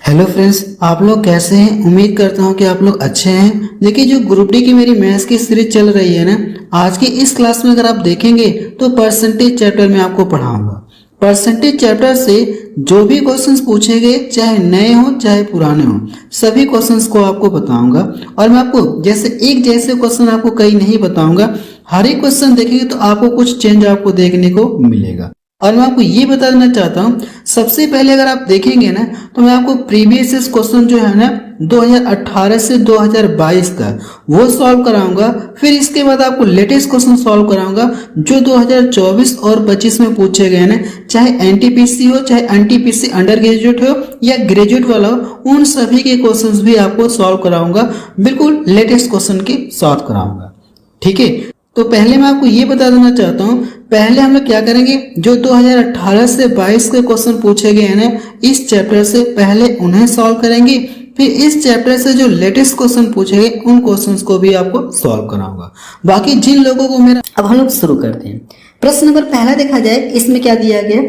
Hello friends, आप लोग कैसे हैं। उम्मीद करता हूं कि आप लोग अच्छे हैं। देखिए, जो ग्रुप डी की मेरी मैथ्स की सीरीज चल रही है ना, आज की इस क्लास में अगर आप देखेंगे तो परसेंटेज चैप्टर में आपको पढ़ाऊंगा। परसेंटेज चैप्टर से जो भी क्वेश्चंस पूछे गए, चाहे नए हो चाहे पुराने हो, सभी क्वेश्चंस को आपको बताऊंगा। और मैं आपको एक जैसे क्वेश्चन आपको कई नहीं बताऊंगा। हर एक क्वेश्चन देखेंगे तो आपको कुछ चेंज आपको देखने को मिलेगा। और मैं आपको ये बता देना चाहता हूँ, सबसे पहले अगर आप देखेंगे ना, तो मैं आपको प्रीवियस क्वेश्चन जो है ना 2018 से 2022 का वो सॉल्व कराऊंगा। फिर इसके बाद आपको लेटेस्ट क्वेश्चन सॉल्व कराऊंगा जो 2024 और 25 में पूछे गए ना, चाहे एनटीपीसी हो चाहे एनटीपीसी अंडर ग्रेजुएट हो या ग्रेजुएट वाला हो, उन सभी के क्वेश्चंस भी आपको सॉल्व कराऊंगा। बिल्कुल लेटेस्ट क्वेश्चन के साथ कराऊंगा, ठीक है। तो पहले मैं आपको ये बता देना चाहता हूँ, पहले हम लोग क्या करेंगे, जो 2018 से 22 के क्वेश्चन पूछे गए हैं ना इस चैप्टर से, पहले उन्हें सॉल्व करेंगे। फिर इस चैप्टर से जो लेटेस्ट क्वेश्चन पूछे गए उन क्वेश्चंस को भी आपको सॉल्व कराऊंगा। बाकी जिन लोगों को मेरा अब हम लोग शुरू करते हैं। प्रश्न नंबर पहला देखा जाए, इसमें क्या दिया गया।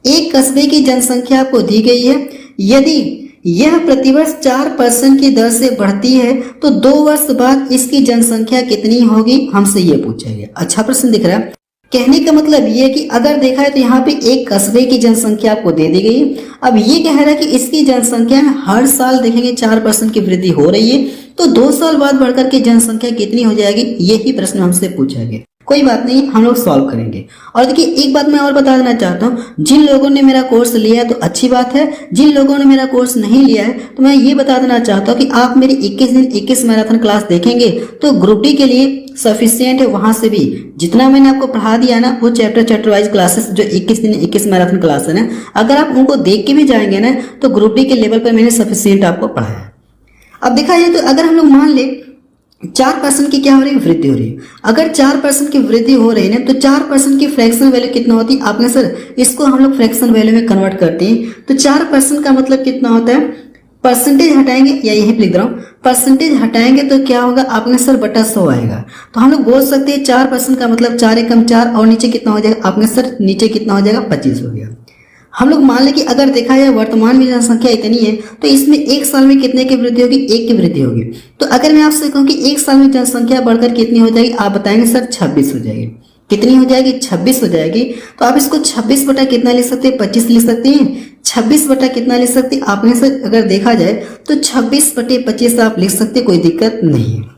एक कस्बे की जनसंख्या आपको दी गई है। यदि यह प्रतिवर्ष 4% की दर से बढ़ती है तो 2 वर्ष बाद इसकी जनसंख्या कितनी होगी, हमसे ये पूछा गया। अच्छा प्रश्न दिख रहा है। कहने का मतलब ये है कि अगर देखा है तो यहाँ पे एक कस्बे की जनसंख्या आपको दे दी गई है। अब ये कह रहा है कि इसकी जनसंख्या में हर साल देखेंगे 4% की वृद्धि हो रही है, तो 2 साल बाद बढ़कर के जनसंख्या कितनी हो जाएगी, यही प्रश्न हमसे पूछा गया। कोई बात नहीं, हम लोग सॉल्व करेंगे। और देखिए, एक बात मैं और बता देना चाहता हूँ, जिन लोगों ने मेरा कोर्स लिया है तो अच्छी बात है, जिन लोगों ने मेरा कोर्स नहीं लिया है तो मैं ये बता देना चाहता हूँ कि आप मेरी 21 दिन 21 मैराथन क्लास देखेंगे तो ग्रुप डी के लिए सफिशियंट है। वहां से भी जितना मैंने आपको पढ़ा दिया ना, वो चैप्टर वाइज क्लासेस जो 21 दिन 21 मैराथन क्लास है ना, अगर आप उनको देख के भी जाएंगे ना तो ग्रुप डी के लेवल पर मैंने सफिशियंट आपको पढ़ाया है। अब देखा जाए तो अगर हम लोग मान ले 4% की क्या हो रही है, वृद्धि हो रही है। अगर 4% की वृद्धि हो रही है ना, तो 4% की फ्रैक्शन वैल्यू कितना होती है, आपने सर इसको हम लोग फ्रैक्शन वैल्यू में कन्वर्ट करते हैं तो 4% का मतलब कितना होता है, परसेंटेज हटाएंगे, या यही लिख रहा हूँ, परसेंटेज हटाएंगे तो क्या होगा, आपने सर बटा 100 आएगा। तो हम लोग बोल सकते हैं 4% का मतलब 4 एकम 4, और नीचे कितना हो जाएगा, आपने सर नीचे कितना हो जाएगा, 25 हो गया। हम लोग मान लें कि अगर देखा जाए वर्तमान में जनसंख्या इतनी है तो इसमें एक साल में कितने की वृद्धि होगी, 1 की वृद्धि होगी। तो अगर मैं आपसे कहूँ कि एक साल में जनसंख्या बढ़कर कितनी हो जाएगी, आप बताएंगे सर 26 हो जाएगी। कितनी हो जाएगी, 26 हो जाएगी। तो आप इसको 26 बटा कितना लिख सकते हैं, 25 लिख सकते हैं। 26 बटा कितना लिख सकते हैं, आपने सर अगर देखा जाए तो 26 बटे 25 आप लिख सकते, कोई दिक्कत नहीं है।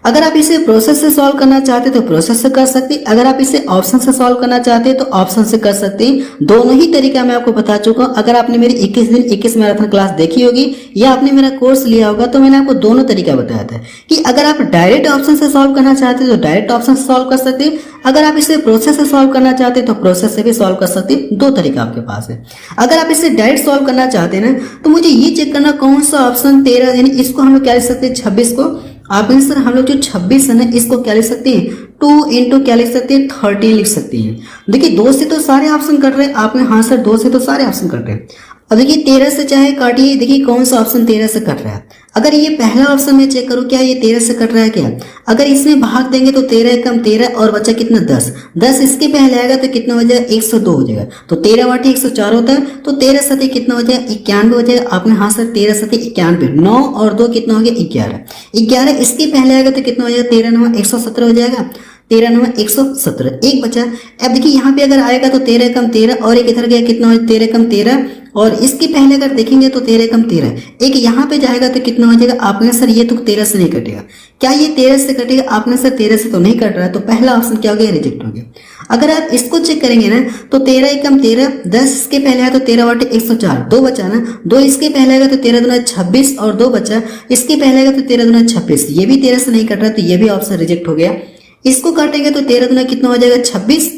अगर आप इसे प्रोसेस से सॉल्व करना चाहते तो प्रोसेस से कर सकते हैं, अगर आप इसे ऑप्शन से सॉल्व करना चाहते हैं तो ऑप्शन से कर सकते हैं। दोनों ही तरीका मैं आपको बता चुका हूं। अगर आपने मेरी 21 दिन 21 मैराथन क्लास देखी होगी या आपने मेरा कोर्स लिया होगा तो मैंने आपको दोनों तरीका बताया था कि अगर आप डायरेक्ट ऑप्शन से सॉल्व करना चाहते हैं तो डायरेक्ट ऑप्शन से सॉल्व कर सकते हैं, अगर आप इसे प्रोसेस से सॉल्व करना चाहते हैं तो प्रोसेस से भी सॉल्व कर सकते हैं। 2 तरीका आपके पास है। अगर आप इसे डायरेक्ट सॉल्व करना चाहते हैं ना, तो मुझे ये चेक करना कौन सा ऑप्शन 13, यानी इसको हम लोग क्या लिख सकते हैं, 26 को। आप सर हम लोग जो 26 है ना, इसको क्या लिख सकते हैं, 2 इंटू क्या लिख सकते हैं, 30 लिख सकते हैं। देखिए 2 से तो सारे ऑप्शन कर रहे हैं आपने, हाँ सर 2 से तो सारे ऑप्शन कर रहे हैं। अब देखिए 13 से चाहे काटिए, देखिए कौन सा ऑप्शन 13 से कट रहा है। अगर ये पहला ऑप्शन में चेक करूँ, क्या ये 13 से कट रहा है क्या, अगर इसमें भाग देंगे तो 13 कम 13 और बचा कितना 10, 10 इसके पहले आएगा तो कितना हो जाएगा, 102 हो जाएगा। तो 13 बटे 104 होता है, तो 13 सतह कितना हो जाएगा, 91 हो जाएगा। आपने हाँ सर 13 सतह 91, 9 और 2 कितना हो गया, 11, 11 इसके पहले आएगा तो कितना हो जाएगा, 13 9 117 हो जाएगा। 13 9 117, एक बचा। अब देखिए यहाँ पे अगर आएगा तो 13 कम 13 और एक इधर गया, कितना हो, 13 कम 13, और इसके पहले अगर देखेंगे तो 13 कम 13, एक यहाँ पे जाएगा तो कितना हो जाएगा, आपने सर ये तो 13 से नहीं कटेगा। क्या ये 13 से कटेगा, आपने सर 13 से तो नहीं कट रहा है, तो पहला ऑप्शन क्या हो गया, रिजेक्ट हो गया। अगर आप इसको चेक करेंगे ना तो 13 कम 13, 10 इसके पहले आया तो 13 बटे 104, 2 बचा ना, 2 इसके पहले आएगा तो 13 दूना 26 और 2 बचा, इसके पहले आएगा तो 13 दूना 26, ये भी 13 से नहीं कट रहा है तो ये भी ऑप्शन रिजेक्ट हो गया। इसको काटेंगे तो 13 दूना कितना हो जाएगा, 26,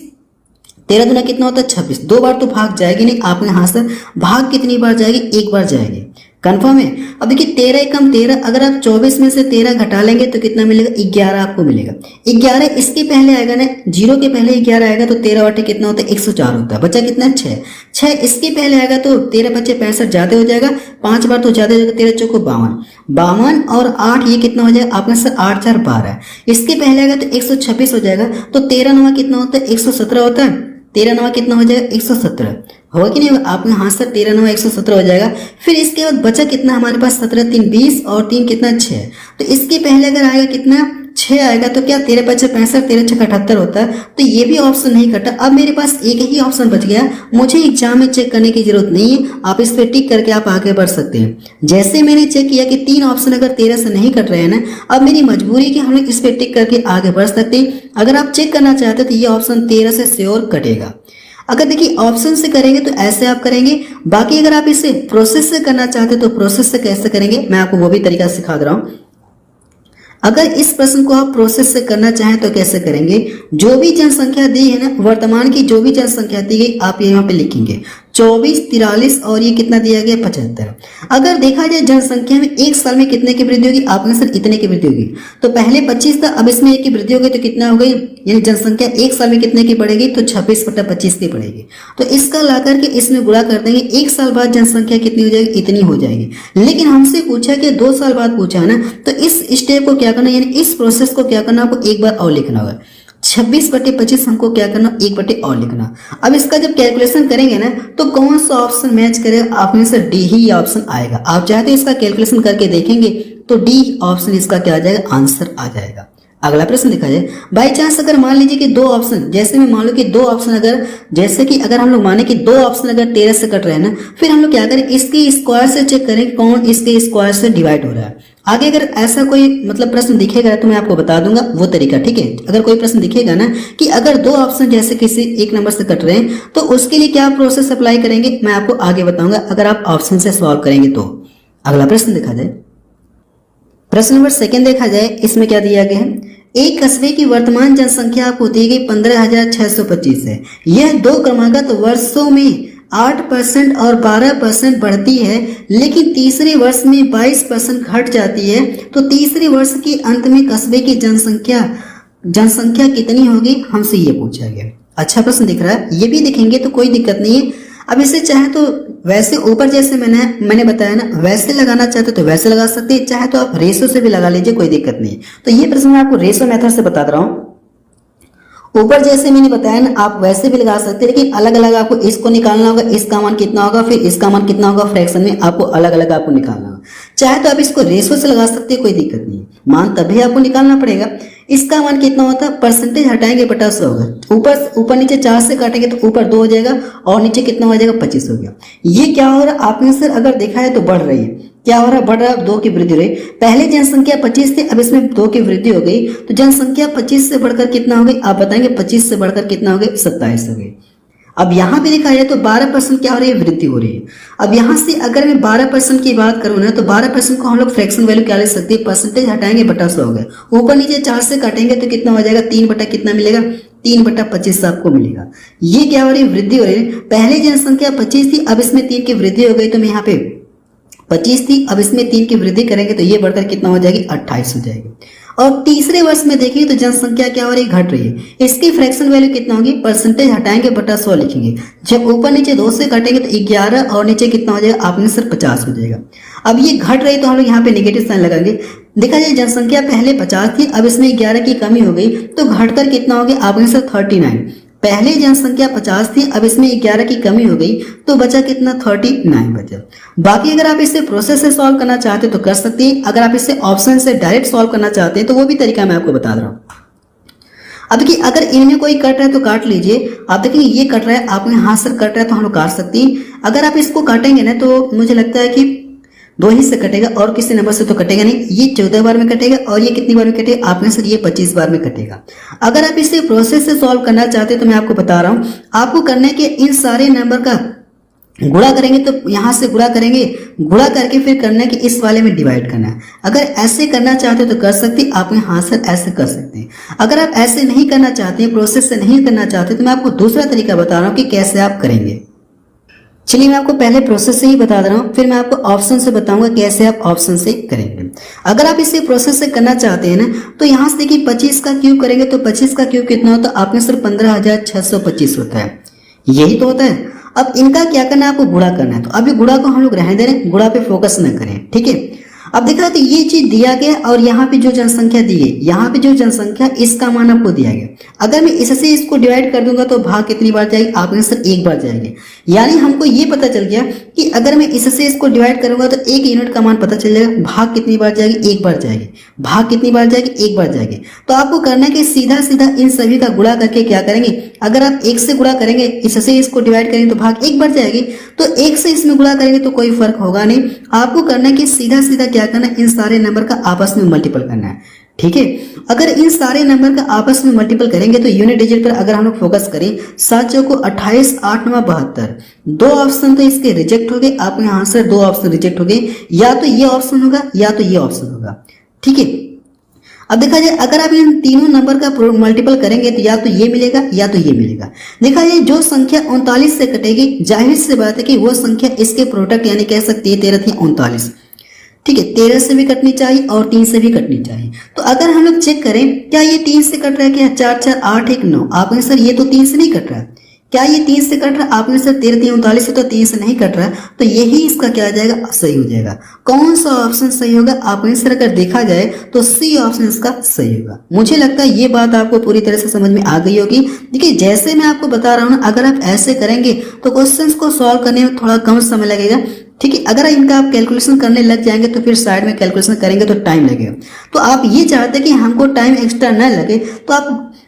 13 दूना कितना होता है, 26, 2 बार तो भाग जाएगी नहीं, आपने हाँ सर भाग कितनी बार जाएगी, 1 बार जाएगी, कंफर्म है। अब देखिए 13 कम 13, अगर आप 24 में से 13 घटा लेंगे तो कितना मिलेगा, 11 आपको मिलेगा। 11 इसके पहले आएगा ना, 0 के पहले 11 आएगा तो 13 बटे कितना होता है, 104 होता है। बचा कितना, 6, 6 इसके पहले आएगा तो 13 बचे 65 ज्यादा हो जाएगा, 5 बार तो ज्यादा हो जाएगा, 13 चौको 52, 52 और 8 ये कितना हो जाएगा, आपने सर 8 4 12, इसके पहले आएगा तो 126 हो जाएगा। तो 13 9 कितना होता है, 117 होता है। 13 9 कितना हो जाएगा 117 होगा कि नहीं होगा। आपने हाथ से 13 9 117 हो जाएगा। फिर इसके बाद बचा कितना हमारे पास 17 3 20 और 3 कितना 6। तो इसके पहले अगर आएगा कितना 6 आएगा तो क्या 13 5 65 13 6 78 होता है। तो ये भी ऑप्शन नहीं कटा। अब मेरे पास एक ही ऑप्शन बच गया, मुझे एग्जाम में चेक करने की जरूरत नहीं है, आप इस पर टिक करके आप आगे बढ़ सकते हैं। जैसे मैंने चेक किया कि 3 ऑप्शन अगर 13 से नहीं कट रहे हैं ना, अब मेरी मजबूरी कि हम लोग इस पर टिक करके आगे बढ़ सकते हैं। अगर आप चेक करना चाहते हैं तो ये ऑप्शन 13 से श्योर कटेगा। अगर देखिए ऑप्शन से करेंगे तो ऐसे आप करेंगे, बाकी अगर आप इसे प्रोसेस से करना चाहते हैं तो प्रोसेस से कैसे करेंगे मैं आपको वो भी तरीका सिखा दे रहा हूँ। अगर इस प्रश्न को आप प्रोसेस से करना चाहें तो कैसे करेंगे, जो भी जनसंख्या दी है ना, वर्तमान की जो भी जनसंख्या दी गई आप यहाँ पे लिखेंगे 24 43 और ये कितना दिया गया 75। अगर देखा जाए जनसंख्या में एक साल में कितने की वृद्धि होगी, आपने सर इतने की वृद्धि होगी, तो पहले 25 था, अब इसमें 1 की वृद्धि हो गई तो कितना हो गई, यानी जनसंख्या एक साल में कितने की बढ़ेगी तो 26/25 की बढ़ेगी। तो इसका ला करके इसमें गुणा कर देंगे, एक साल बाद जनसंख्या कितनी हो जाएगी, इतनी हो जाएगी। लेकिन हमसे पूछा कि 2 साल बाद पूछा है ना, तो इस स्टेप को क्या करना, यानी इस प्रोसेस को क्या करना, आपको एक बार और लिखना होगा। 26/25 हमको क्या करना, 1 और लिखना। अब इसका जब कैलकुलेशन करेंगे ना तो कौन सा ऑप्शन मैच करेगा, आप में से डी ही ऑप्शन आएगा। आप चाहते इसका कैलकुलेशन करके देखेंगे तो डी ऑप्शन इसका क्या आ जाएगा, आंसर आ जाएगा। अगला प्रश्न देखा जाए, बाई चांस अगर मान लीजिए कि 2 ऑप्शन, जैसे मैं मान लो कि 2 ऑप्शन अगर, जैसे कि अगर हम लोग माने कि 2 ऑप्शन अगर 13 से कट रहे हैं ना, फिर हम लोग क्या करें, इसके स्क्वायर से चेक करें कौन इसके स्क्वायर से डिवाइड हो रहा है। आगे अगर ऐसा कोई मतलब प्रश्न दिखेगा तो मैं आपको बता दूंगा वो तरीका, ठीक है। अगर कोई प्रश्न दिखेगा ना कि अगर 2 ऑप्शन जैसे किसी एक नंबर से कट रहे हैं तो उसके लिए क्या प्रोसेस अप्लाई करेंगे मैं आपको आगे बताऊंगा, अगर आप ऑप्शन से सॉल्व करेंगे तो। अगला प्रश्न देखा जाए, प्रश्न नंबर 2 देखा जाए, इसमें क्या दिया गया है, एक कस्बे की वर्तमान जनसंख्या आपको दी गई 15,625 है। यह 2 क्रमागत वर्षों में 8% और 12% बढ़ती है, लेकिन तीसरे वर्ष में 22% घट जाती है। तो तीसरे वर्ष के अंत में कस्बे की जनसंख्या कितनी होगी, हमसे ये पूछा गया। अच्छा प्रश्न दिख रहा है, ये भी दिखेंगे तो कोई दिक्कत नहीं है। अब इसे चाहे तो वैसे ऊपर जैसे मैंने बताया ना, वैसे लगाना चाहते तो वैसे लगा सकते हैं, चाहे तो आप रेशो से भी लगा लीजिए, कोई दिक्कत नहीं है। तो ये प्रश्न मैं आपको रेशो मेथड से बता रहा हूँ। ऊपर जैसे मैंने बताया ना, आप वैसे भी लगा सकते हैं, लेकिन अलग अलग आपको इसको निकालना होगा, इसका मान कितना होगा, फिर इसका मान कितना होगा, फ्रैक्शन में आपको अलग अलग आपको निकालना होगा। चाहे तो आप इसको रेशो से लगा सकते हैं, कोई दिक्कत नहीं, मान तभी आपको निकालना पड़ेगा। इसका मान कितना होता है, परसेंटेज हटाएंगे बटा 100 होगा, ऊपर नीचे 4 से काटेंगे तो ऊपर 2 हो जाएगा और नीचे कितना हो जाएगा 25 हो गया। ये क्या हो रहा है, आपने सर अगर देखा है तो बढ़ रही है, क्या हो रहा है, बढ़ रहा है, 2 की वृद्धि रही। पहले जनसंख्या 25 थी, अब इसमें 2 की वृद्धि हो गई, तो जनसंख्या 25 से बढ़कर कितना हो गई, आप बताएंगे 25 से बढ़कर कितना हो गई, 27 हो गई। अब यहाँ पे देखा जाए तो 12% क्या हो रही है, वृद्धि हो रही है। अब यहाँ से अगर मैं 12% की बात करूँ ना, तो 12% को हम लोग फ्रैक्शन वैल्यू क्या ले सकते हैं, परसेंटेज हटाएंगे बटा 100 हो गया, ऊपर नीचे 4 से काटेंगे तो कितना हो जाएगा, 3 बटा कितना मिलेगा, 3/25 आपको मिलेगा। ये क्या हो रही है, वृद्धि हो रही है। पहले जनसंख्या 25 थी, अब इसमें 3 की वृद्धि हो गई, तो मैं यहाँ पे 25 थी, अब इसमें 3 की वृद्धि करेंगे तो ये बढ़कर कितना हो जाएगी, 28 हो जाएगी। और तीसरे वर्ष में देखिए तो जनसंख्या क्या हो रही है, घट रही है। इसकी फ्रैक्शन वैल्यू कितना होगी, परसेंटेज हटाएंगे बटा 100 लिखेंगे। जब ऊपर नीचे 2 से काटेंगे तो 11 और नीचे कितना हो जाएगा, आपने सर 50 हो जाएगा। अब ये घट रही तो हम लोग यहाँ पे नेगेटिव साइन लगाएंगे। देखा जाए जनसंख्या पहले 50 थी, अब इसमें 11 की कमी हो गई, तो घटकर कितना हो गया, आपने सर 39। पहले जनसंख्या 50 थी, अब इसमें 11 की कमी हो गई, तो बचा कितना, 39 बचा। बाकी अगर आप इसे प्रोसेस से सॉल्व करना चाहते तो कर सकते हैं, अगर आप इसे ऑप्शन से डायरेक्ट सॉल्व करना चाहते हैं तो वो भी तरीका मैं आपको बता रहा हूँ। अब देखिए अगर इनमें कोई कट रहा है तो काट लीजिए। आप देखेंगे ये कट रहा है, आपने हाथ से कट रहा है तो हम लोग काट सकते हैं। अगर आप इसको काटेंगे ना तो मुझे लगता है कि 2 ही से कटेगा और किसी नंबर से तो कटेगा नहीं। ये 14 बार में कटेगा और ये कितनी बार में कटेगा, आपने सर ये 25 बार में कटेगा। अगर आप इसे प्रोसेस से सॉल्व करना चाहते हैं तो मैं आपको बता रहा हूं, आपको करने के इन सारे नंबर का गुणा करेंगे तो यहां से गुणा करेंगे, गुणा करके फिर करना कि इस वाले में डिवाइड करना है। अगर ऐसे करना चाहते हो तो कर सकते, आपने हाथ से ऐसे कर सकते हैं। अगर आप ऐसे नहीं करना चाहते, प्रोसेस से नहीं करना चाहते, तो मैं आपको दूसरा तरीका बता रहा हूं कि कैसे आप करेंगे। चलिए मैं आपको पहले प्रोसेस से ही बता रहा हूँ, फिर मैं आपको ऑप्शन से बताऊंगा कैसे आप ऑप्शन से करेंगे। अगर आप इसे प्रोसेस से करना चाहते हैं ना, तो यहाँ से देखिए 25 का क्यूब करेंगे तो 25 का क्यूब कितना होता है, आपने सिर्फ 15,625 होता है, यही तो होता है। अब इनका क्या करना है, आपको गुणा करना है। तो अभी गुणा को हम लोग रहने दे रहे हैं, गुणा पे फोकस न करें, ठीक है। अब देखा तो ये चीज दिया गया और यहाँ पे जो जनसंख्या दी है, यहाँ पे जो जनसंख्या इसका मान आपको दिया गया। अगर मैं इससे इसको डिवाइड कर दूंगा तो भाग कितनी बार जाएगी, आपके आंसर एक बार जाएगी। यानी हमको ये पता चल गया कि अगर मैं इससे इसको डिवाइड करूंगा तो एक यूनिट का मान पता चल जाएगा, भाग कितनी बार जाएगी, एक बार जाएगी। भाग कितनी बार जाएगी, एक बार जाएगी। तो आपको करना है कि सीधा सीधा इन सभी का गुणा करके क्या करेंगे, अगर आप एक से गुणा करेंगे, इससे इसको डिवाइड करेंगे तो भाग एक बार जाएगी, तो एक से इसमें गुणा करेंगे तो कोई फर्क होगा नहीं। आपको करना है कि सीधा सीधा क्या करना है, इन सारे नंबर का आपस में मल्टीपल करना है। ठीक है, अगर इन सारे नंबर का आपस में मल्टीपल करेंगे तो यूनिट डिजिट पर अगर हम लोग फोकस करें, 7 चौको 28, 8 9 72, दो ऑप्शन तो इसके रिजेक्ट हो गए। आपके यहाँ से दो ऑप्शन रिजेक्ट हो गए, या तो ये ऑप्शन होगा या तो ये ऑप्शन होगा। ठीक है, अब देखा जाए अगर आप इन तीनों नंबर का मल्टीपल करेंगे तो या तो ये मिलेगा या तो ये मिलेगा। देखा जाए जो संख्या 39 से कटेगी, जाहिर सी बात है कि वो संख्या इसके प्रोडक्ट यानी कह सकते हैं 13 थी 39। ठीक है, 13 से भी कटनी चाहिए और 3 से भी कटनी चाहिए। तो अगर हम लोग चेक करें क्या ये 3 से कट रहा है, क्या 4 4 8 1 9, आपने सर ये तो 3 से नहीं कट रहा है। क्या ये 3 से कट रहा है, आपने सर 13 3 39 से तो 3 से नहीं कट रहा है, तो यही इसका क्या आ जाएगा, सही हो जाएगा। कौन सा ऑप्शन सही होगा, आपने सर अगर देखा जाए तो सी ऑप्शन इसका सही होगा। मुझे लगता है ये बात आपको पूरी तरह से समझ में आ गई होगी। देखिए जैसे मैं आपको बता रहा हूँ ना, अगर आप ऐसे करेंगे तो क्वेश्चंस को सॉल्व करने में थोड़ा कम समय लगेगा। ठीक है, अगर इनका आप कैलकुलेशन करने लग जाएंगे तो फिर साइड में कैलकुलेशन करेंगे तो टाइम लगेगा। तो आप ये चाहते हैं कि हमको टाइम एक्स्ट्रा न लगे, तो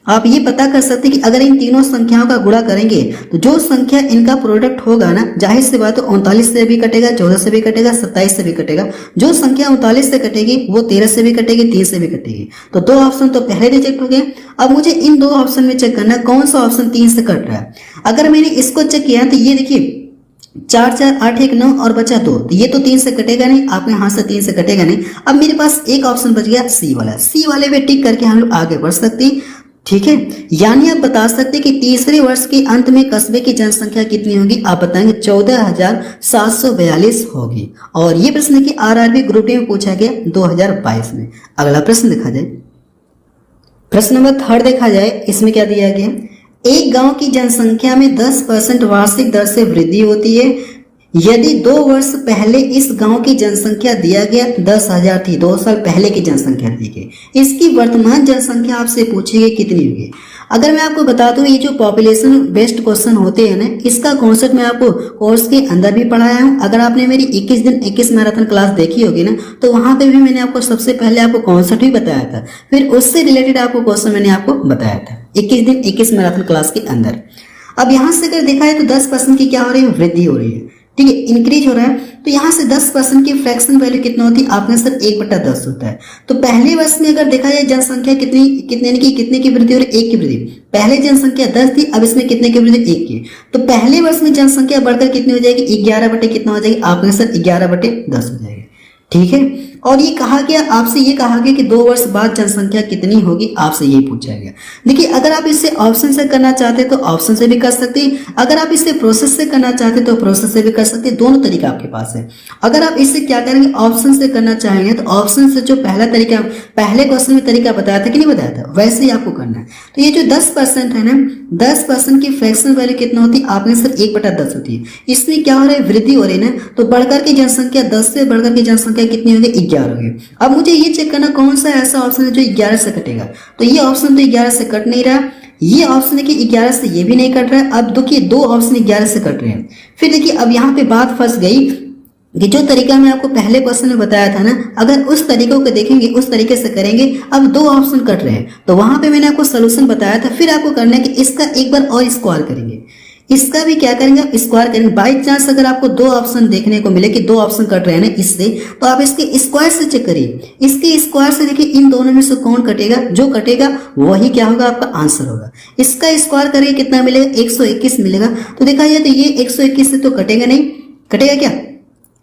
आप ये पता कर सकते हैं कि अगर इन तीनों संख्याओं का गुणा करेंगे तो जो संख्या इनका प्रोडक्ट होगा ना, जाहिर सी बात है 39 से भी कटेगा, 14 से भी कटेगा, 27 से भी कटेगा। जो संख्या 39 से कटेगी वो 13 से भी कटेगी, 3 से भी कटेगी। तो दो ऑप्शन तो पहले रिजेक्ट हो गए। अब मुझे इन दो ऑप्शन में चेक करना कौन सा ऑप्शन 3 से कट रहा है। अगर मैंने इसको चेक किया तो ये देखिए 4 4 8 1 9 और बचा 2, ये तो 3 से कटेगा नहीं, आपके यहाँ से 3 से कटेगा नहीं। अब मेरे पास एक ऑप्शन बच गया सी वाला, सी वाले पे टिक करके हम लोग आगे बढ़ सकते हैं। ठीक है, यानी आप बता सकते हैं कि तीसरे वर्ष के अंत में कस्बे की जनसंख्या कितनी होगी, आप बताएंगे 14,742 होगी। और ये प्रश्न की आरआरबी ग्रुप डी में पूछा गया 2022 में। अगला प्रश्न देखा जाए, प्रश्न नंबर 3 देखा जाए, इसमें क्या दिया गया, एक गांव की जनसंख्या में 10% वार्षिक दर से वृद्धि होती है। यदि 2 वर्ष पहले इस गांव की जनसंख्या दिया गया 10,000 थी, 2 साल पहले की जनसंख्या दी गई, इसकी वर्तमान जनसंख्या आपसे पूछी गई कितनी होगी। अगर मैं आपको बता दूं, ये जो पॉपुलेशन बेस्ड क्वेश्चन होते हैं ना, इसका कॉन्सेप्ट मैं आपको कोर्स के अंदर भी पढ़ाया हूं। अगर आपने मेरी 21 दिन 21 मैराथन क्लास देखी होगी ना, तो वहां पे भी मैंने आपको सबसे पहले आपको कॉन्सेप्ट भी बताया था, फिर उससे रिलेटेड आपको क्वेश्चन मैंने आपको बताया था 21 दिन 21 मैराथन क्लास के अंदर। अब यहां से अगर देखा है तो 10% की क्या हो रही है, वृद्धि हो रही है। ठीक है, इंक्रीज हो रहा है। तो यहाँ से 10% की फ्रैक्शन वैल्यू कितना होती है, आपके सर 1/10 होता है। तो पहले वर्ष में अगर देखा जाए जनसंख्या कितने की वृद्धि हो रही है, 1 की वृद्धि। पहले जनसंख्या 10 थी, अब इसमें कितने की वृद्धि, 1 की। तो पहले वर्ष में जनसंख्या बढ़कर कितनी हो जाएगी, 11 बटे कितना हो जाएगी, आपके सर 11/10 हो जाएगी। ठीक है, और ये कहा गया, आपसे ये कहा गया कि 2 वर्ष बाद जनसंख्या कितनी होगी, आपसे ये पूछा गया। देखिए अगर आप इसे ऑप्शन से करना चाहते तो ऑप्शन से भी कर सकते हैं, अगर आप इसे प्रोसेस से करना चाहते तो प्रोसेस से भी कर सकते हैं, दोनों तरीका आपके पास है। अगर आप इसे क्या करेंगे, ऑप्शन से करना चाहेंगे तो ऑप्शन से जो पहला तरीका, पहले क्वेश्चन में तरीका बताया था कि नहीं बताया था, वैसे ही आपको करना है। तो ये जो 10% है ना, 10% की फ्रैक्शन वैल्यू कितना होती है, आपने सर 1/10 होती है। इसमें क्या हो रहा है, वृद्धि हो रही है ना, तो बढ़कर की जनसंख्या 10 से बढ़कर की जनसंख्या कितनी होगी, 11 होगी। अब मुझे ये चेक करना कौन सा ऐसा ऑप्शन है जो 11 से कटेगा। तो ये ऑप्शन तो 11 से कट नहीं रहा, ये ऑप्शन देखिए 11 से ये भी नहीं कट रहा है। अब देखिए 2 ऑप्शन 11 से कट रहे हैं। फिर देखिए अब यहाँ पे बात फंस गई कि जो तरीका मैं आपको पहले क्वेश्चन में बताया था ना, अगर उस तरीकों को देखेंगे, उस तरीके से करेंगे, अब 2 ऑप्शन कट रहे हैं, तो वहां पे मैंने आपको सोल्यूशन बताया था। फिर आपको करना है कि इसका एक बार और स्क्वायर करेंगे, इसका भी क्या करेंगे, स्क्वायर करेंगे। बाई चांस अगर आपको 2 ऑप्शन देखने को मिले कि 2 ऑप्शन कट रहे हैं ना इससे, तो आप इसके स्क्वायर से चेक करिए। इसके स्क्वायर से देखिए इन दोनों में से कौन कटेगा, जो कटेगा वही क्या होगा, आपका आंसर होगा। इसका स्क्वायर करिए कितना मिलेगा, 121 मिलेगा। तो देखा जाए तो ये 121 से तो कटेगा नहीं, कटेगा क्या,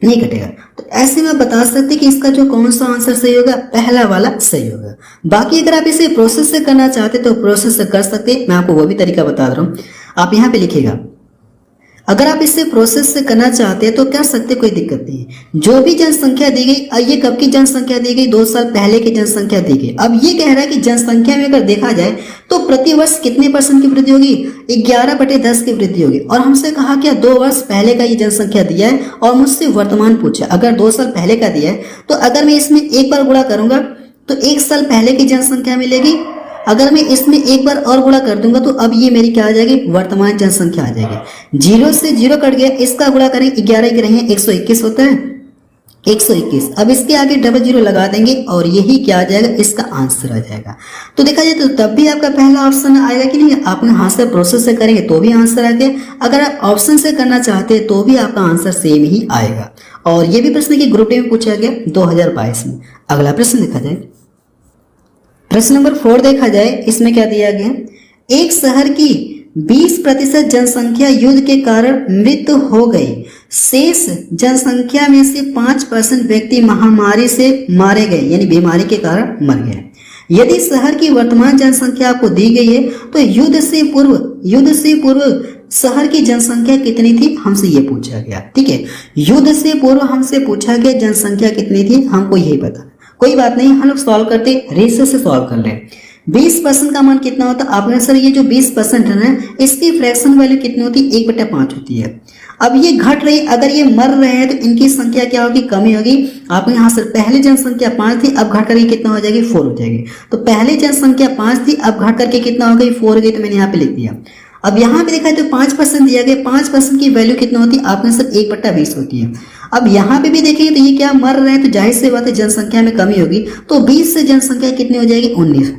नहीं कटेगा। तो ऐसे में आप बता सकते कि इसका जो कौन सा आंसर सही होगा, पहला वाला सही होगा। बाकी अगर आप इसे प्रोसेस से करना चाहते तो प्रोसेस से कर सकते, मैं आपको वो भी तरीका बता रहा हूं। आप यहाँ पे लिखिएगा, अगर आप इसे प्रोसेस से करना चाहते हैं तो कर सकते, कोई दिक्कत नहीं है। जो भी जनसंख्या दी गई, ये कब की जनसंख्या दी गई, 2 साल पहले की जनसंख्या दी गई। अब ये कह रहा है कि जनसंख्या में अगर देखा जाए तो प्रतिवर्ष कितने % की वृद्धि होगी, 11/10 की वृद्धि होगी। और हमसे कहा कि 2 वर्ष पहले का ये जनसंख्या दिया है और मुझसे वर्तमान पूछा। अगर 2 साल पहले का दिया है तो अगर मैं इसमें एक बार गुणा करूंगा तो 1 साल पहले की जनसंख्या मिलेगी। अगर मैं इसमें एक बार और गुणा कर दूंगा तो अब ये मेरी क्या आ जाएगी, वर्तमान जनसंख्या आ जाएगी। 0 से 0 कट गया, इसका गुणा करेंगे 11 की रहेंगे 121 होता है, 121। अब इसके आगे डबल 0 लगा देंगे और यही क्या आ जाएगा, इसका आंसर आ जाएगा। तो देखा जाए तो तब भी आपका पहला ऑप्शन आएगा कि नहीं, आपने हाथ से प्रोसेस से करेंगे तो भी आंसर आ गया। अगर आप ऑप्शन से करना चाहते हैं तो भी आपका आंसर सेम ही आएगा। और ये भी प्रश्न की ग्रुप डी में पूछा गया 2022 में। अगला प्रश्न देखा जाए, प्रश्न नंबर 4 देखा जाए, इसमें क्या दिया गया, एक शहर की 20% जनसंख्या युद्ध के कारण मृत्यु हो गई, शेष जनसंख्या में से 5% व्यक्ति महामारी से मारे गए, यानी बीमारी के कारण मर गए। यदि शहर की वर्तमान जनसंख्या आपको दी गई है तो युद्ध से पूर्व शहर की जनसंख्या कितनी थी, हमसे ये पूछा गया। ठीक है, युद्ध से पूर्व हमसे पूछा गया जनसंख्या कितनी थी, हमको यही पता। कोई बात नहीं, हम लोग सॉल्व करते, रेशियो से सॉल्व कर ले। 20% का मान कितना होता है, आपने सर ये जो 20% है ना, इसकी फ्रैक्शन वैल्यू कितनी होती है, 1/5 होती है। अब ये घट रही, अगर ये मर रहे हैं तो इनकी संख्या क्या होगी, कमी होगी। आपने यहाँ सर पहले जनसंख्या 5 थी, अब घट करके कितना हो जाएगी, 4 हो जाएगी। तो पहले जनसंख्या 5 थी, अब घट करके कितना हो गई, 4 हो गई। तो मैंने यहाँ पे लिख दिया। अब यहाँ पे देखा तो 5% दिया गया, 5% की वैल्यू कितना होती है, आपने सर 1/20 होती है। अब यहाँ पे भी देखेंगे तो ये क्या मर रहे हैं, तो जाहिर सी बात है जनसंख्या में कमी होगी। तो 20 से जनसंख्या कितनी हो जाएगी, 19।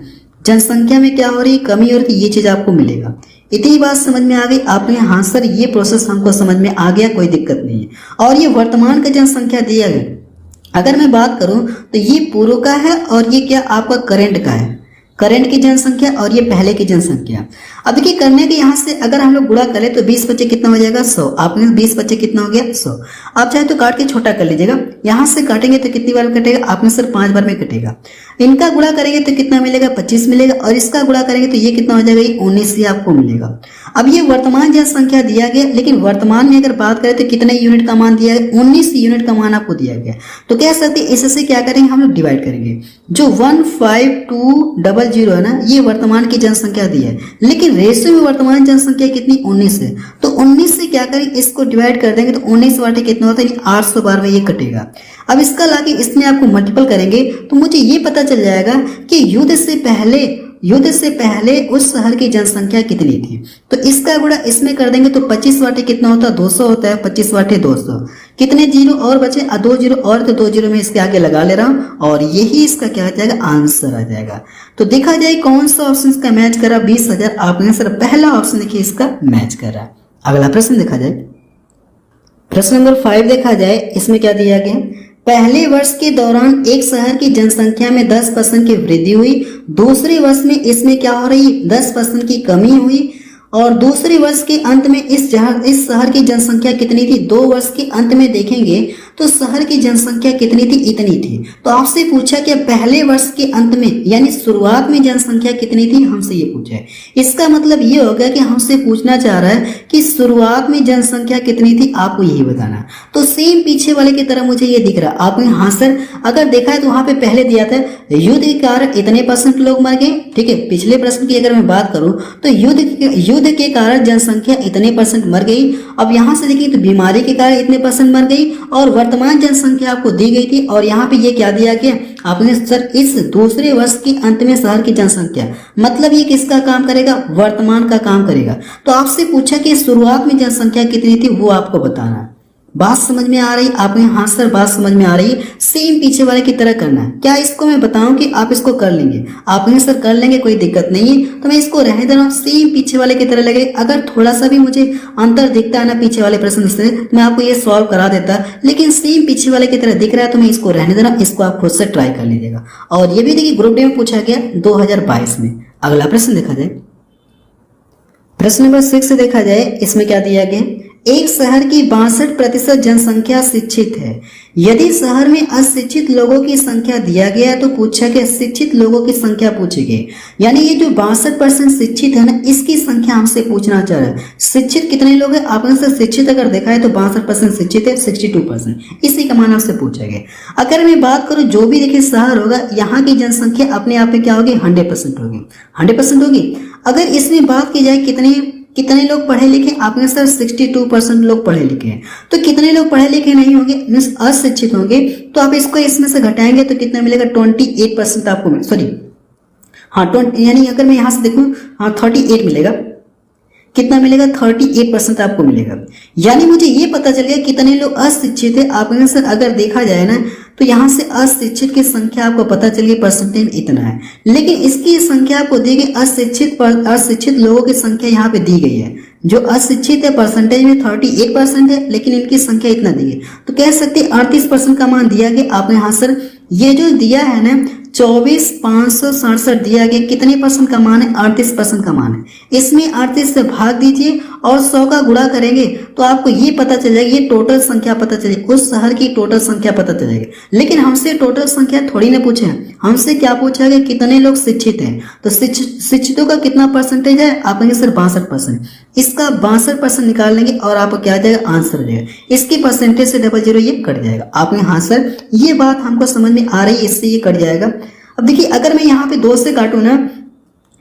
जनसंख्या में क्या हो रही है, कमी हो रही है, ये चीज आपको मिलेगा। इतनी बात समझ में आ गई आपने, हाँ सर ये प्रोसेस हमको समझ में आ गया, कोई दिक्कत नहीं है। और ये वर्तमान का जनसंख्या दिया गया। अगर मैं बात करूं तो ये पूर्व का है और ये क्या आपका करंट का है, करंट की जनसंख्या और ये पहले की जनसंख्या। अब देखिए करने के यहाँ से अगर हम लोग गुणा करें तो 20 बच्चे कितना हो जाएगा, 100। आपने 20 बच्चे कितना हो गया, 100। आप चाहे तो काट के छोटा कर लीजिएगा। यहाँ से काटेंगे तो कितनी बार कटेगा, आपने सर 5 बार में कटेगा। इनका गुणा करेंगे तो कितना मिलेगा, 25 मिलेगा। और इसका गुणा करेंगे तो ये कितना हो जाएगा, 19 ही आपको मिलेगा। अब ये वर्तमान जनसंख्या दिया गया, लेकिन वर्तमान में अगर बात करें तो कितने यूनिट का मान दिया गया, 19 यूनिट का मान आपको दिया गया। तो कह सकते हैं इससे क्या करेंगे, हम लोग डिवाइड करेंगे। जो 15200 है ना, ये वर्तमान की जनसंख्या दी है, लेकिन रेशियो में वर्तमान जनसंख्या कितनी, 19 है। तो 19 से क्या करें, इसको डिवाइड कर देंगे तो 19 बाटे कितना होता है, 812 में ये कटेगा। अब इसका लाके इसमें आपको मल्टीपल करेंगे तो मुझे ये पता चल जाएगा कि युद्ध से पहले उस शहर की जनसंख्या कितनी थी। तो इसका गुणा इसमें कर देंगे तो 25 वाटे कितना होता है, 200 होता है। 25 वाटे 200, कितने जीरो और बचे, 2 जीरो और, तो 2 जीरो में इसके आगे लगा ले रहा हूं और यही इसका क्या आ जाएगा, आंसर आ जाएगा। तो देखा जाए कौन सा ऑप्शन इसका मैच करा, 20,000। आपने सर पहला ऑप्शन देखिए इसका मैच करा। अगला प्रश्न देखा जाए, प्रश्न नंबर 5 देखा जाए, इसमें क्या दिया गया, पहले वर्ष के दौरान एक शहर की जनसंख्या में 10% की वृद्धि हुई, दूसरे वर्ष में इसमें क्या हो रही, 10% की कमी हुई, और दूसरे वर्ष के अंत में इस शहर की जनसंख्या कितनी थी। 2 वर्ष के अंत में देखेंगे तो शहर की जनसंख्या कितनी थी, इतनी थी। तो आपसे पूछा कि पहले वर्ष के अंत में यानी शुरुआत में जनसंख्या कितनी थी, हमसे ये पूछा है। इसका मतलब ये होगा कि हमसे पूछना चाह रहा है कि शुरुआत में जनसंख्या कितनी थी, आपको यही बताना। तो सेम पीछे वाले की तरह मुझे ये दिख रहा है। आपने हाँ सर अगर देखा है तो वहां पे पहले दिया था युद्ध के कारण इतने % लोग मर गए। ठीक है, पिछले प्रश्न की अगर मैं बात करूं तो युद्ध के कारण जनसंख्या इतने % मर गई। अब यहाँ से देखिए तो बीमारी के कारण इतने % मर गई और वर्तमान जनसंख्या आपको दी गई थी। और यहाँ पे ये क्या दिया गया, आपने सर इस दूसरे वर्ष के अंत में शहर की जनसंख्या, मतलब ये किसका काम करेगा, वर्तमान का काम करेगा। तो आपसे पूछा कि शुरुआत में जनसंख्या कितनी थी, वो आपको बताना। बात समझ में आ रही, आपने हाँ सर बात समझ में आ रही है। सेम पीछे वाले की तरह करना है। क्या इसको मैं बताऊं कि आप इसको कर लेंगे, आपने सर कर लेंगे, कोई दिक्कत नहीं है। तो मैं इसको रहने दे रहा हूँ, सेम पीछे वाले की तरह लगे। अगर थोड़ा सा भी मुझे अंतर दिखता है ना पीछे वाले प्रश्न से, मैं आपको ये सॉल्व करा देता, लेकिन सेम पीछे वाले की तरह दिख रहा है तो मैं इसको रहने दे रहा हूँ। इसको आप खुद से ट्राई कर लीजिएगा। और ये भी देखिए ग्रुप डी में पूछा गया 2022 में। अगला प्रश्न देखा जाए, प्रश्न नंबर 6 देखा जाए, इसमें क्या दिया गया, एक शहर की 62% जनसंख्या शिक्षित है। यदि शहर में अशिक्षित लोगों की संख्या दिया गया है तो पूछा कि शिक्षित लोगों की संख्या पूछी गई, यानी ये जो 62% शिक्षित है ना, इसकी संख्या हमसे पूछना चाह रहा है। शिक्षित कितने लोग हैं आपने से शिक्षित अगर देखा है तो 62% शिक्षित है, 62%, इसी का मान आपसे पूछा गया। अगर मैं बात करूं जो भी देखिए शहर होगा, यहाँ की जनसंख्या अपने आप में क्या होगी, 100% होगी, 100% होगी। अगर इसमें बात की जाए कितने लोग पढ़े लिखे, आपने सर 62% लोग पढ़े लिखे हैं, तो कितने लोग पढ़े लिखे नहीं होंगे, मीन्स अशिक्षित होंगे, तो आप इसको इसमें से घटाएंगे तो कितना मिलेगा, 28% आपको, सॉरी हाँ 20, यानी अगर मैं यहाँ से देखूँ हाँ 38 मिलेगा, कितना मिलेगा, 38% आपको मिलेगा। यानी मुझे ये पता चल गया कितने लोग अशिक्षित है। आपने सर अगर देखा जाए ना तो यहाँ से अशिक्षित की संख्या आपको पता चल गई, परसेंटेज इतना है, लेकिन इसकी संख्या आपको दी गई, अशिक्षित लोगों की संख्या यहाँ पे दी गई है। जो अशिक्षित है परसेंटेज में 38% है, लेकिन इनकी संख्या इतना दी है, तो कह सकते 38% का मान दिया गया। आपने यहाँ सर ये जो दिया है ना 24,567 दिया गया, कितने परसेंट का मान है, 38% का मान है। इसमें 38 से भाग दीजिए और 100 का गुणा करेंगे तो आपको ये पता चल जाएगा, ये टोटल संख्या पता चलेगी, उस शहर की टोटल संख्या पता चलेगी। लेकिन हमसे टोटल संख्या थोड़ी ना पूछे, हमसे क्या पूछा गया, कितने लोग शिक्षित हैं, तो शिक्षितों का कितना परसेंटेज है, आप कहेंगे सर 62%, इसका 62% निकाल लेंगे और आपको क्या आ जाएगा, आंसर आ जाएगा। इसकी परसेंटेज से 00 ये कट जाएगा। आपने हाँ सर ये बात हमको समझ में आ रही है, इससे ये कट जाएगा। अब देखिए अगर मैं यहाँ पे 2 से काटूं ना,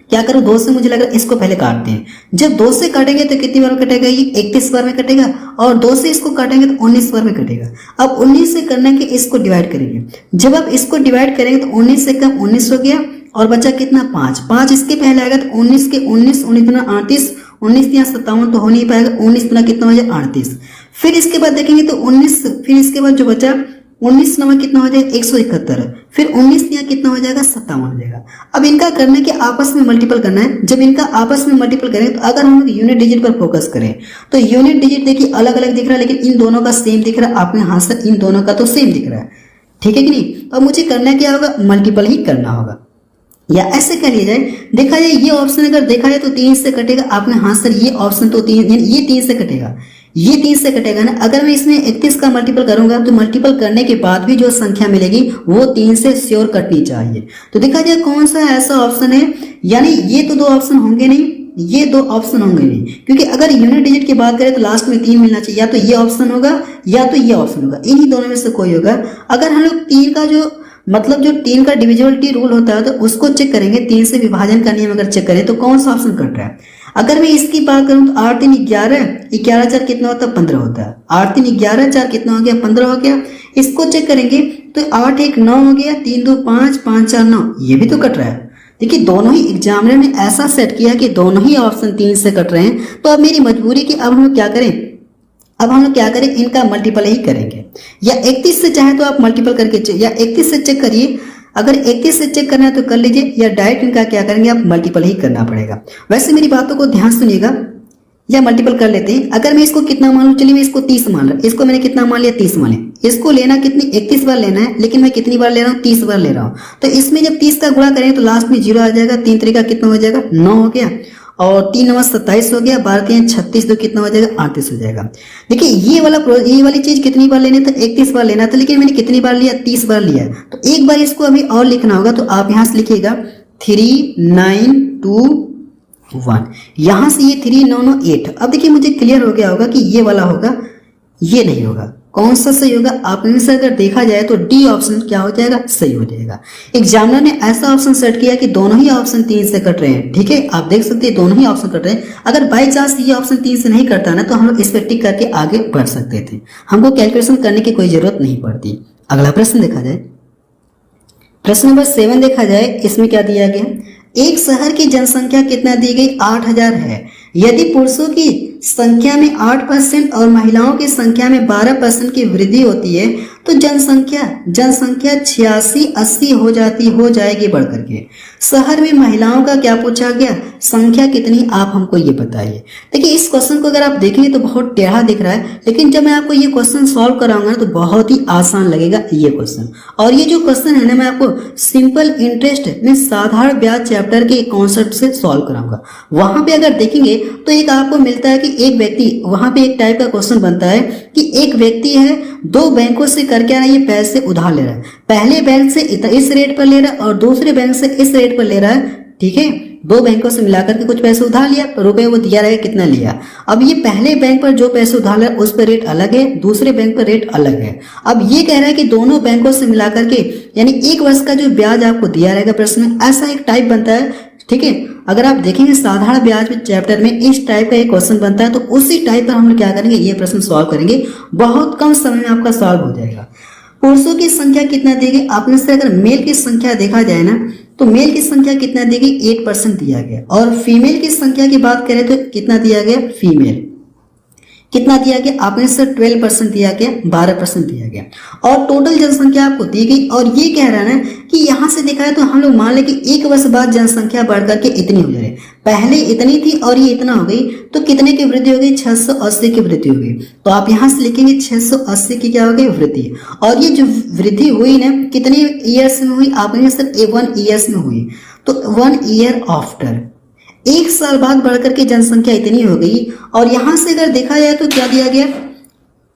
क्या करूं, 2 से मुझे लग रहा है इसको पहले काटते हैं। जब 2 से काटेंगे तो कितनी बार में कटेगा, ये 31 बार में कटेगा, और 2 से इसको काटेंगे तो 19 बार में कटेगा। अब 19 से करने के इसको डिवाइड करेंगे, जब आप इसको डिवाइड करेंगे तो 19 से कम 19 हो गया और बचा कितना, 5 इसके पहले आएगा तो 19 के 19 38, 19 या 57 तो हो नहीं पाएगा, 19 कितना हो जाए 38। फिर इसके बाद देखेंगे तो 19, फिर इसके बाद जो बचा 19 नंबर कितना हो जाएगा, 171, फिर 19 या कितना हो जाएगा, 57 हो जाएगा। अब इनका करने के आपस में मल्टीपल करना है। जब इनका आपस में मल्टीपल करें तो अगर हम लोग यूनिट डिजिट पर फोकस करें तो यूनिट डिजिट देखिए अलग अलग दिख रहा है, लेकिन इन दोनों का सेम दिख रहा है। आपने हाँ सर इन दोनों का तो सेम दिख रहा है, ठीक है कि नहीं। तो अब मुझे करना क्या होगा, मल्टीपल ही करना होगा, या ऐसे कर लिया जाए। देखा जाए ये ऑप्शन अगर देखा जाए तो 3 से कटेगा। आपने हाँ सर ये ऑप्शन तो 3, ये 3 से कटेगा, ये 3 से कटेगा ना। अगर मैं इसमें 31 का मल्टीपल करूंगा तो मल्टीपल करने के बाद भी जो संख्या मिलेगी वो 3 से श्योर कटनी चाहिए। तो देखा जाए कौन सा ऐसा ऑप्शन है, यानी ये तो 2 ऑप्शन होंगे नहीं, ये 2 ऑप्शन होंगे नहीं, क्योंकि अगर यूनिट डिजिट की बात करें तो लास्ट में 3 मिलना चाहिए, या तो ये ऑप्शन होगा या तो ये ऑप्शन होगा, इन्हीं दोनों में से कोई होगा। अगर हम लोग 3 का जो जो 3 का डिविजिबिलिटी रूल होता है तो उसको चेक करेंगे, 3 से विभाजन का नियम अगर चेक करें तो कौन सा ऑप्शन कट रहा है। अगर मैं इसकी बात करूं तो 8 3 11, 11 4 कितना होता है, 15 होता है। 8 3 11 4 कितना हो गया, 15 हो गया। इसको चेक करेंगे तो 8 1 9 हो गया, 3 2 5 5 4 9, ये भी तो कट रहा है। देखिए दोनों ही एग्जामिनर ने ऐसा सेट किया कि दोनों ही ऑप्शन 3 से कट रहे हैं। तो अब मेरी मजबूरी कि अब हम क्या करें, अब हम लोग क्या करें, इनका मल्टीपल ही करेंगे, या 31 से चाहे तो आप मल्टीपल करके या 31 से चेक करिए। अगर 31 से चेक करना है तो कर लीजिए, या डायरेक्ट इनका क्या करेंगे, आप मल्टीपल ही करना पड़ेगा। वैसे मेरी बातों को ध्यान सुनिएगा, या मल्टीपल कर लेते हैं। अगर मैं इसको कितना मान लूं, चलिए मैं इसको 30 मान रहा, इसको मैंने कितना मान लिया, 30 मान लिया। इसको लेना कितनी, 31 बार लेना है, लेकिन मैं कितनी बार ले रहा हूँ, 30 बार ले रहा हूँ। तो इसमें जब 30 का गुणा करेंगे तो लास्ट में 0 आ जाएगा। 3 3 का कितना हो जाएगा, 9 हो गया, और 3 9 27 हो गया, 12 3 36, तो कितना हो जाएगा, 38 हो जाएगा। देखिए ये वाली चीज कितनी बार लेनी था, 31 बार लेना था, लेकिन मैंने कितनी बार लिया, 30 बार लिया। तो एक बार इसको अभी और लिखना होगा, तो आप यहाँ से लिखिएगा 3 9 2 1, यहां से ये 3 9 9 8। अब देखिए मुझे क्लियर हो गया होगा कि ये वाला होगा, ये नहीं होगा। कौन सा सही होगा, आपने से अगर देखा जाए तो डी ऑप्शन क्या हो जाएगा, सही हो जाएगा। एग्जामिनर ने ऐसा ऑप्शन सेट किया कि दोनों ही ऑप्शन 3 से कट रहे हैं, ठीक है, आप देख सकते हैं दोनों ही ऑप्शन कट रहे हैं। अगर बाई चांस ये ऑप्शन 3 से नहीं कटता ना तो हम लोग इस पर टिक करके आगे बढ़ सकते थे, हमको कैलकुलेशन करने की कोई जरूरत नहीं पड़ती। अगला प्रश्न देखा जाए, प्रश्न नंबर 7 देखा जाए, इसमें क्या दिया गया, एक शहर की जनसंख्या कितना दी गई, 8000 है। यदि पुरुषों की संख्या में 8% और महिलाओं की संख्या में 12% की वृद्धि होती है तो जनसंख्या 86-80 हो जाएगी बढ़ करके। शहर में महिलाओं का क्या पूछा गया, संख्या कितनी, आप हमको ये बताइए। देखिए इस क्वेश्चन को अगर आप देखेंगे तो बहुत टेढ़ा दिख रहा है, लेकिन जब मैं आपको ये क्वेश्चन सॉल्व कराऊंगा तो बहुत ही आसान लगेगा ये क्वेश्चन। और ये जो क्वेश्चन है ना, मैं आपको सिंपल इंटरेस्ट में साधारण ब्याज चैप्टर के कॉन्सेप्ट से सॉल्व कराऊंगा। वहां पे अगर देखेंगे तो एक आपको मिलता है कि एक व्यक्ति, वहां पे एक टाइप का क्वेश्चन बनता है कि एक व्यक्ति है दो बैंकों से करके आ रहा है, ये पैसे उधार ले रहा है, पहले बैंक से इस रेट पर ले रहा है और दूसरे बैंक से इस रेट पर ले रहा है, ठीक है। दो बैंकों से मिलाकर के कुछ पैसे उधार लिया, रुपए वो दिया रहेगा कितना लिया। अब ये पहले बैंक पर जो पैसे उधार लिया उस पर रेट अलग है, दूसरे बैंक पर रेट अलग है। अब ये कह रहा है कि दोनों बैंकों से मिलाकर के यानी एक वर्ष का जो ब्याज आपको दिया रहेगा प्रश्न में, ऐसा एक टाइप बनता है, ठीक है। अगर आप देखेंगे साधारण ब्याज चैप्टर में इस टाइप का एक क्वेश्चन बनता है, तो उसी टाइप पर हम लोग क्या करेंगे, ये प्रश्न सॉल्व करेंगे, बहुत कम समय में आपका सॉल्व हो जाएगा। पुरुषों की संख्या कितना दी गई, आपने से अगर मेल की संख्या देखा जाए ना, तो मेल की संख्या कितना दी गई, 8% दिया गया, और फीमेल की संख्या की बात करें तो कितना दिया गया, फीमेल कितना दिया गया, आपने से 12% दिया गया, 12% दिया गया, और टोटल जनसंख्या आपको दी गई। और ये कह रहा है ना कि यहाँ से देखा है तो हम लोग मान लें कि एक वर्ष बाद जनसंख्या बढ़ करके इतनी हो जाए, पहले इतनी थी और ये इतना हो गई, तो कितने की वृद्धि हो गई, 680 की वृद्धि हो गई। तो आप यहाँ से लिखेंगे 680 की क्या हो गई, वृद्धि। और ये जो वृद्धि हुई ना कितने ईयर्स में हुई, आपने सिर्फ 1 ईयर्स में हुई, तो 1 ईयर आफ्टर, एक साल बाद बढ़कर के जनसंख्या इतनी हो गई। और यहां से अगर देखा जाए तो क्या दिया गया,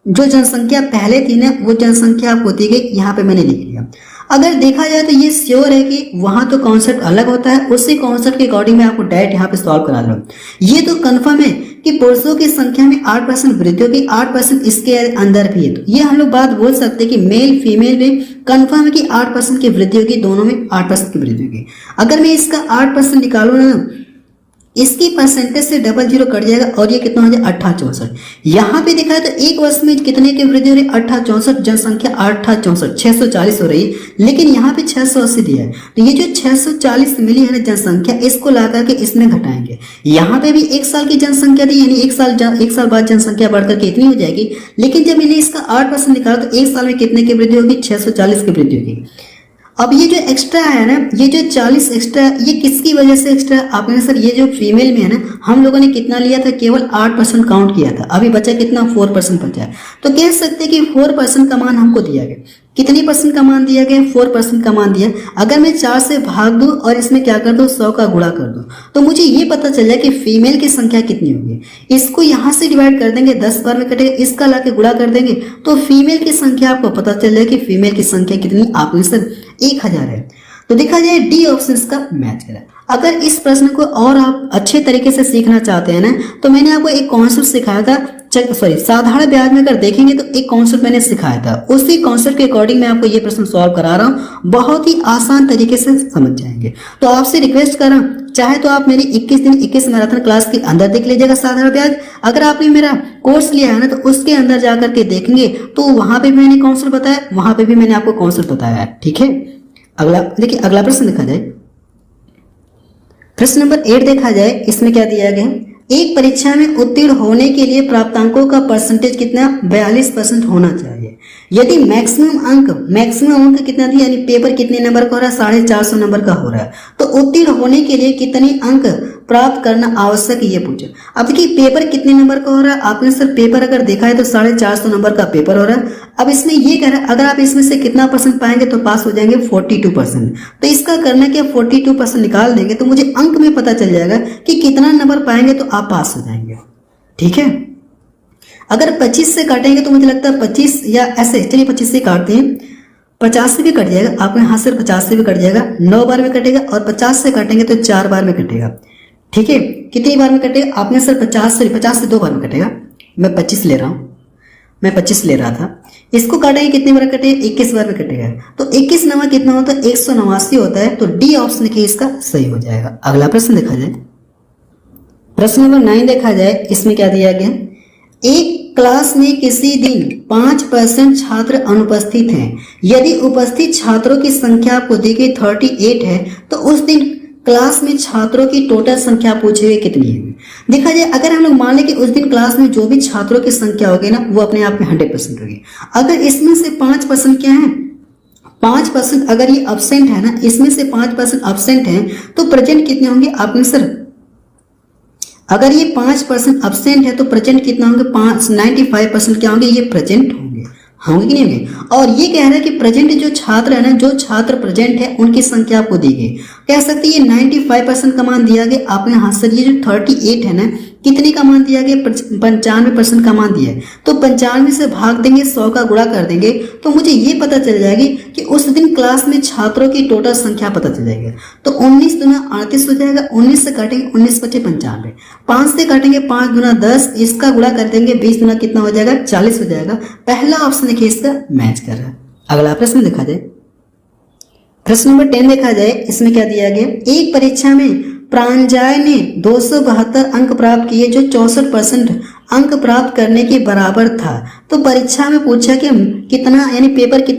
जो जनसंख्या पहले थी ना वो जनसंख्या आपको दी गई, यहाँ पे मैंने लिख लिया। अगर देखा जाए तो ये श्योर है कि वहां तो कॉन्सेप्ट अलग होता है, उसी कॉन्सेप्ट के अकॉर्डिंग मैं आपको डायरेक्ट यहाँ पे सॉल्व करा लूँ। ये तो कंफर्म है कि पुरुषों की संख्या में 8% वृद्धि होगी, 8% इसके अंदर भी है। तो ये हम लोग बात बोल सकते हैं कि मेल फीमेल में कंफर्म है कि 8% की वृद्धि होगी, दोनों में 8% की वृद्धि होगी। अगर मैं इसका 8% निकालू ना, इसकी परसेंटेज से 00 कट जाएगा और ये कितना हो जाए, 1864। यहाँ पे दिखा है तो एक वर्ष में कितने की वृद्धि हो रही है, 1864, जनसंख्या 1864, 640 हो रही है, लेकिन यहाँ पे 680 दिया है। तो ये जो 640 मिली है ना जनसंख्या, इसको ला करके इसमें घटाएंगे। यहाँ पे भी एक साल की जनसंख्या थी, यानी एक साल बाद जनसंख्या बढ़कर के इतनी हो जाएगी, लेकिन जब मैंने इसका 8% निकाला तो एक साल में कितने की वृद्धि होगी, 640 की वृद्धि होगी। अब ये जो एक्स्ट्रा है ना, ये जो 40 एक्स्ट्रा, ये किसकी वजह से एक्स्ट्रा, आपने सर ये जो फीमेल में है ना, हम लोगों ने कितना लिया था, केवल 8% काउंट किया था, अभी बचा कितना, 4% बचा है। तो कह सकते हैं कि 4% का मान हमको दिया गया। कितनी परसेंट का मान दिया गया, 4% का मान दिया। अगर मैं 4 से भाग दूं और इसमें क्या कर दूं, 100 का गुणा कर दूं, तो मुझे ये पता चल जाए कि फीमेल की संख्या कितनी होगी। इसको यहाँ से डिवाइड कर देंगे, 10 बार में कटेगा, इसका लाके गुणा कर देंगे, तो फीमेल की संख्या आपको पता चल जाए कि फीमेल की संख्या कितनी, आपने सर 1000 है। तो देखा जाए डी ऑप्शन इसका मैच करा। अगर इस प्रश्न को और आप अच्छे तरीके से सीखना चाहते हैं ना, तो मैंने आपको एक कॉन्सेप्ट सिखाया था, साधारण ब्याज में अगर देखेंगे तो एक कॉन्सेप्ट मैंने सिखाया था, उसी कॉन्सेप्ट के अकॉर्डिंग मैं आपको ये प्रश्न सॉल्व करा रहा हूँ, बहुत ही आसान तरीके से समझ जाएंगे। तो आपसे रिक्वेस्ट कर रहा हूँ, चाहे तो आप मेरी 21 दिन 21 मैराथन क्लास के अंदर देख लीजिएगा साधारण ब्याज। अगर आपने मेरा कोर्स लिया है ना, तो उसके अंदर जाकर के देखेंगे तो वहां पे भी मैंने कॉन्सेप्ट बताया, वहां पे भी मैंने आपको कॉन्सेप्ट बताया है, ठीक है। अगला देखिए, अगला प्रश्न देखा जाए, प्रश्न नंबर 8 देखा जाए, इसमें क्या दिया गया, एक परीक्षा में उत्तीर्ण होने के लिए प्राप्तांकों का परसेंटेज कितना, 42% होना चाहिए। यदि मैक्सिमम अंक कितना थी, यानी पेपर कितने नंबर का हो रहा है, 450 नंबर का हो रहा है, तो उत्तीर्ण होने के लिए कितने अंक प्राप्त करना आवश्यक, ये पूछे। अब देखिए पेपर कितने नंबर का हो रहा है, आपने सर पेपर अगर देखा है तो 450 नंबर का पेपर हो रहा है। अब इसमें ये कह रहा है अगर आप इसमें से कितना परसेंट पाएंगे तो पास हो जाएंगे, 42%। तो इसका करना क्या, 42% निकाल देंगे तो मुझे अंक में पता चल जाएगा कि कितना नंबर पाएंगे तो आप पास हो जाएंगे, ठीक है। अगर 25 से काटेंगे तो मुझे लगता है 25 या ऐसे, चलिए 25 से काटते हैं, 50 से भी कट जाएगा, आपने हाथ से 50 से भी कट जाएगा, 9 बार में कटेगा, और 50 से काटेंगे तो 4 बार में कटेगा, ठीक है। कितनी बार में कटेगा, आपने सर 50 से 2 बार में कटेगा, मैं 25 ले रहा हूं, मैं 25 ले रहा था, इसको काटेंगे कितनी बार कटेगा, 21 बार में कटेगा। तो 21 नवा कितना होता है, 189 होता है। तो डी ऑप्शन देखिए इसका सही हो जाएगा। अगला प्रश्न देखा जाए, प्रश्न नंबर 9 देखा जाए, इसमें क्या दिया गया, एक क्लास में किसी दिन 5% छात्र अनुपस्थित हैं। यदि उपस्थित छात्रों की संख्या आपको दी गई 38 है, तो उस दिन क्लास में छात्रों की टोटल संख्या पूछी हुई कितनी है। देखा जाए अगर हम लोग मान लें कि उस दिन क्लास में जो भी छात्रों की संख्या होगी ना, वो अपने आप में 100% होगी। अगर इसमें से 5% क्या है, 5% अगर ये अब्सेंट है ना, इसमें से 5% अब्सेंट है, तो प्रेजेंट कितने होंगे, आपने सर अगर ये 5% अब्सेंट है तो प्रेजेंट कितना होंगे, 95% क्या होंगे, ये प्रेजेंट होंगे, कि नहीं होंगे। और ये कह रहा है कि प्रेजेंट जो छात्र है ना, जो छात्र प्रेजेंट है उनकी संख्या आपको दी गई। कह सकते हैं ये 95% का मान दिया गया। आपने हाथ से ये जो 38 है ना, कितने का मान दिया गया? 95% का मान दिया है। तो 95 से भाग देंगे, 100 का गुणा कर देंगे, तो मुझे ये पता चल जाएगी कि उस दिन क्लास में छात्रों की टोटल संख्या पता चल जाएगी। तो 19 दूना 38 हो जाएगा, 19 से काटेंगे 19 बचे 95, 5 से काटेंगे 5 दूना 10, इसका गुणा कर देंगे 20 दूना कितना हो जाएगा? 40 हो जाएगा। पहला ऑप्शन देखिए इसका मैच कर रहा है। अगला प्रश्न देखा जाए, प्रश्न नंबर 10 देखा जाए, इसमें क्या दिया गया? एक परीक्षा में प्रांजय ने 272 अंक प्राप्त किए जो 64% अंक प्राप्त करने के बराबर था। तो परीक्षा में पूछा कि कितना, यानी पेपर